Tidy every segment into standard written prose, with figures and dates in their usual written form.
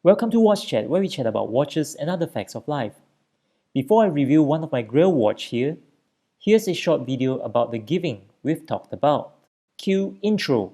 Welcome to Watchat, where we chat about watches and other facts of life. Before I review one of my Grail watch here, here's a short video about the giving we've talked about. Cue intro.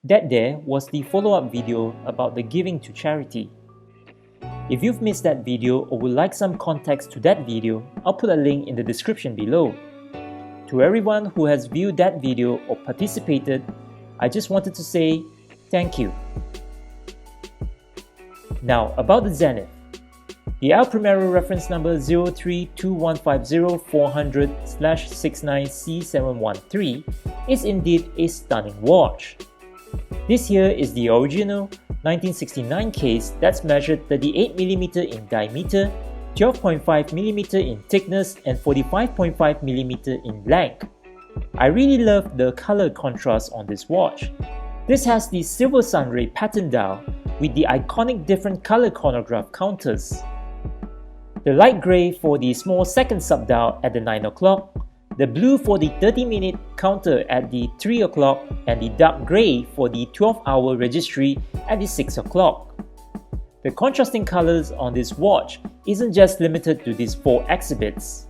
That there was the follow-up video about the giving to charity. If you've missed that video or would like some context to that video, I'll put a link in the description below. To everyone who has viewed that video or participated, I just wanted to say thank you. Now about the Zenith. The El Primero reference number 032150-400/69C713 is indeed a stunning watch. This here is the original 1969 case that's measured 38mm in diameter, 12.5mm in thickness and 45.5mm in length. I really love the color contrast on this watch. This has the silver sunray pattern dial with the iconic different color chronograph counters. The light grey for the small second sub-dial at the 9 o'clock, the blue for the 30-minute counter at the 3 o'clock, and the dark grey for the 12-hour registry at the 6 o'clock. The contrasting colors on this watch isn't just limited to these 4 exhibits.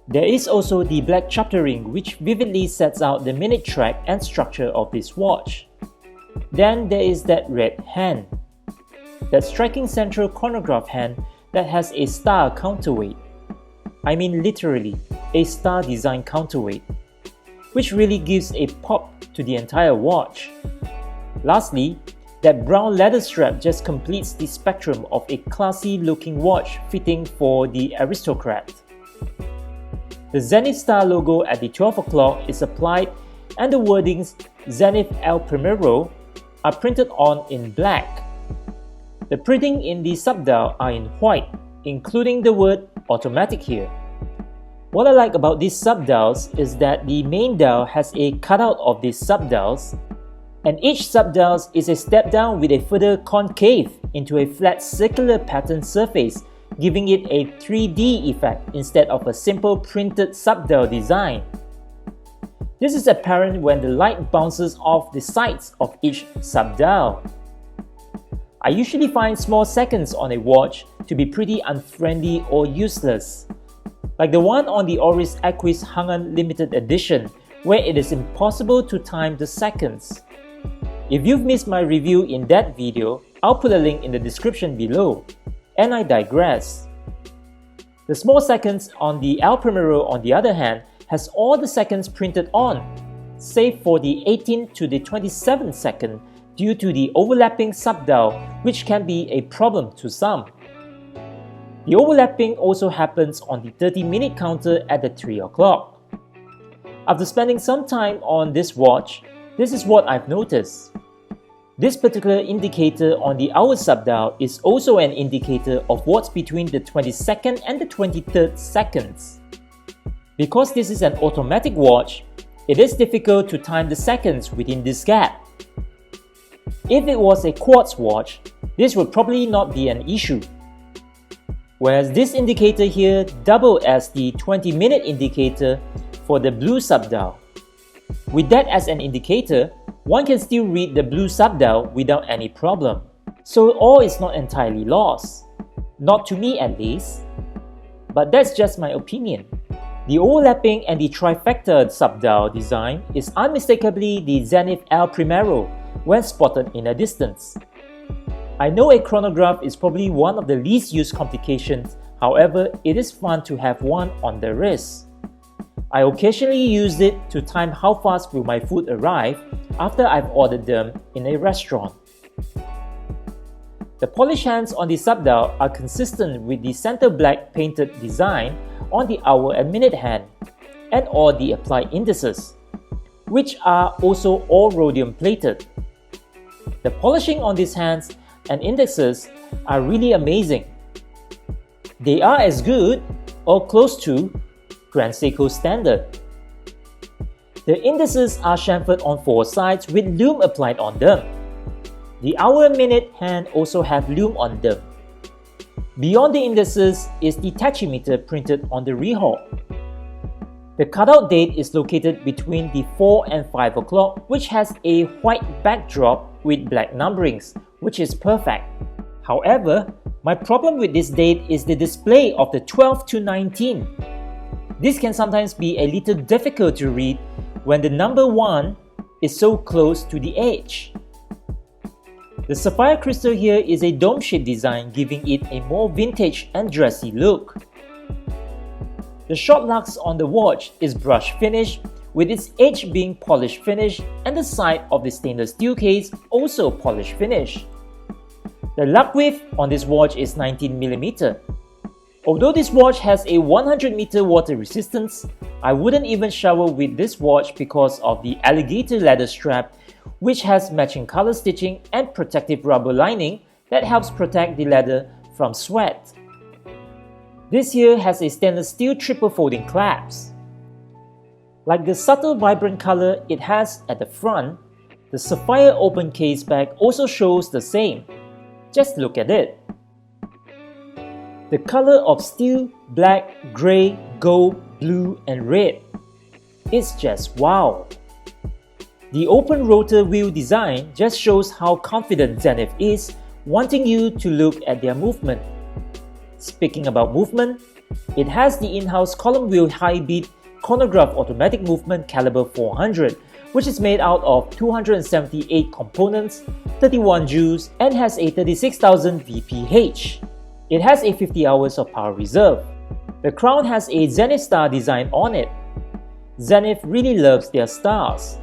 There is also the black chapter ring which vividly sets out the minute track and structure of this watch. Then there is that red hand, that striking central chronograph hand that has a star counterweight. I mean literally, a star design counterweight, which really gives a pop to the entire watch. Lastly, that brown leather strap just completes the spectrum of a classy looking watch fitting for the aristocrat. The Zenith star logo at the 12 o'clock is applied and the wordings Zenith El Primero are printed on in black. The printing in the sub-dial are in white, including the word automatic here. What I like about these sub-dials is that the main dial has a cutout of these sub-dials, and each sub-dial is a step down with a further concave into a flat circular pattern surface, giving it a 3D effect instead of a simple printed sub-dial design. This is apparent when the light bounces off the sides of each sub-dial. I usually find small seconds on a watch to be pretty unfriendly or useless, like the one on the Oris Aquis Hangan Limited Edition, where it is impossible to time the seconds. If you've missed my review in that video, I'll put a link in the description below. And I digress. The small seconds on the El Primero, on the other hand, has all the seconds printed on, save for the 18th to the 27th second due to the overlapping sub-dial, which can be a problem to some. The overlapping also happens on the 30-minute counter at the 3 o'clock. After spending some time on this watch, this is what I've noticed. This particular indicator on the hour sub-dial is also an indicator of what's between the 22nd and the 23rd seconds. Because this is an automatic watch, it is difficult to time the seconds within this gap. If it was a quartz watch, this would probably not be an issue. Whereas this indicator here doubled as the 20-minute indicator for the blue sub-dial. With that as an indicator, one can still read the blue subdial without any problem. So all is not entirely lost. Not to me at least. But that's just my opinion. The overlapping and the trifecta subdial design is unmistakably the Zenith El Primero when spotted in a distance. I know a chronograph is probably one of the least used complications, however, it is fun to have one on the wrist. I occasionally use it to time how fast will my food arrive after I've ordered them in a restaurant. The polished hands on the subdial are consistent with the center black painted design on the hour and minute hand and or the applied indices, which are also all rhodium plated. The polishing on these hands and indexes are really amazing. They are as good or close to Grand Seiko standard. The indices are chamfered on four sides with lume applied on them. The hour and minute hand also have lume on them. Beyond the indices is the tachymeter printed on the rehaul. The cutout date is located between the 4 and 5 o'clock, which has a white backdrop with black numberings, which is perfect. However, my problem with this date is the display of the 12 to 19. This can sometimes be a little difficult to read when the number 1 is so close to the edge. The sapphire crystal here is a dome-shaped design, giving it a more vintage and dressy look. The short lux on the watch is brush finish, with its edge being polished finish and the side of the stainless steel case also polished finish. The lug width on this watch is 19mm. Although this watch has a 100-meter water resistance, I wouldn't even shower with this watch because of the alligator leather strap, which has matching color stitching and protective rubber lining that helps protect the leather from sweat. This here has a stainless steel triple folding clasp. Like the subtle vibrant color it has at the front, the sapphire open case back also shows the same. Just look at it. The color of steel, black, grey, gold, blue and red. It's just wow. The open rotor wheel design just shows how confident Zenith is, wanting you to look at their movement. Speaking about movement, it has the in-house column wheel high-beat chronograph automatic movement caliber 400, which is made out of 278 components, 31 joules, and has a 36,000 VPH. It has a 50 hours of power reserve. The crown has a Zenith star design on it. Zenith really loves their stars.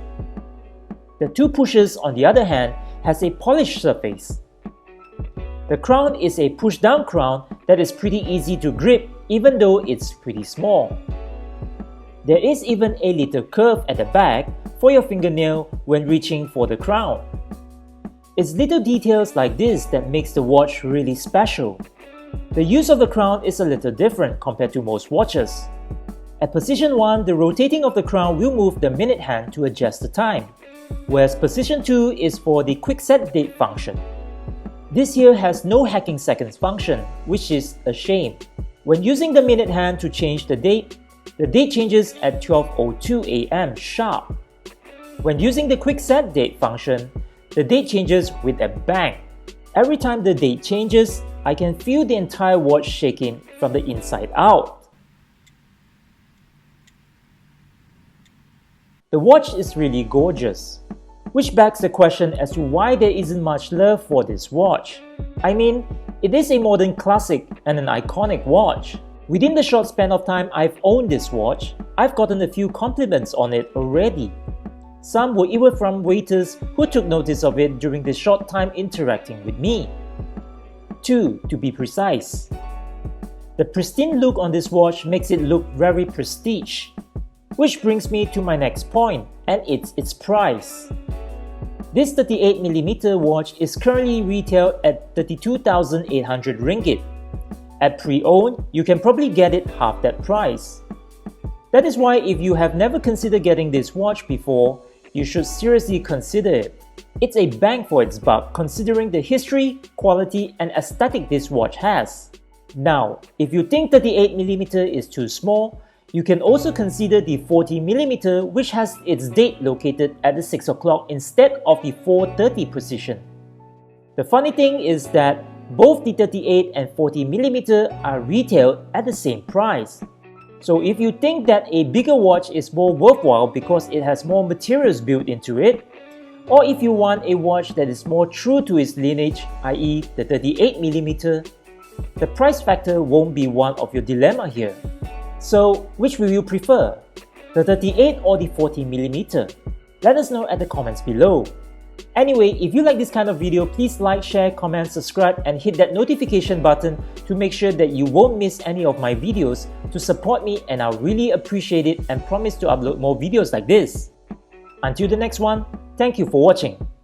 The two pushes, on the other hand, has a polished surface. The crown is a push-down crown that is pretty easy to grip even though it's pretty small. There is even a little curve at the back for your fingernail when reaching for the crown. It's little details like this that makes the watch really special. The use of the crown is a little different compared to most watches. At position 1, the rotating of the crown will move the minute hand to adjust the time, whereas position 2 is for the quick set date function. This here has no hacking seconds function, which is a shame. When using the minute hand to change the date changes at 12:02 AM sharp. When using the quick set date function, the date changes with a bang. Every time the date changes, I can feel the entire watch shaking from the inside out. The watch is really gorgeous, which begs the question as to why there isn't much love for this watch. I mean, it is a modern classic and an iconic watch. Within the short span of time I've owned this watch, I've gotten a few compliments on it already. Some were even from waiters who took notice of it during the short time interacting with me. 2, to be precise. The pristine look on this watch makes it look very prestige. Which brings me to my next point, and it's its price. This 38mm watch is currently retailed at 32,800 ringgit. At pre-owned, you can probably get it half that price. That is why if you have never considered getting this watch before, you should seriously consider it. It's a bang for its buck considering the history, quality and aesthetic this watch has. Now, if you think 38mm is too small, You can also consider the 40mm, which has its date located at the 6 o'clock instead of the 4:30 position. The funny thing is that both the 38 and 40mm are retailed at the same price. So if you think that a bigger watch is more worthwhile because it has more materials built into it, or if you want a watch that is more true to its lineage, i.e. the 38mm, the price factor won't be one of your dilemma here. So which will you prefer, the 38 or the 40mm? Let us know at the comments below. Anyway, if you like this kind of video, please like, share, comment, subscribe and hit that notification button to make sure that you won't miss any of my videos to support me, and I'll really appreciate it and promise to upload more videos like this. Until the next one, thank you for watching.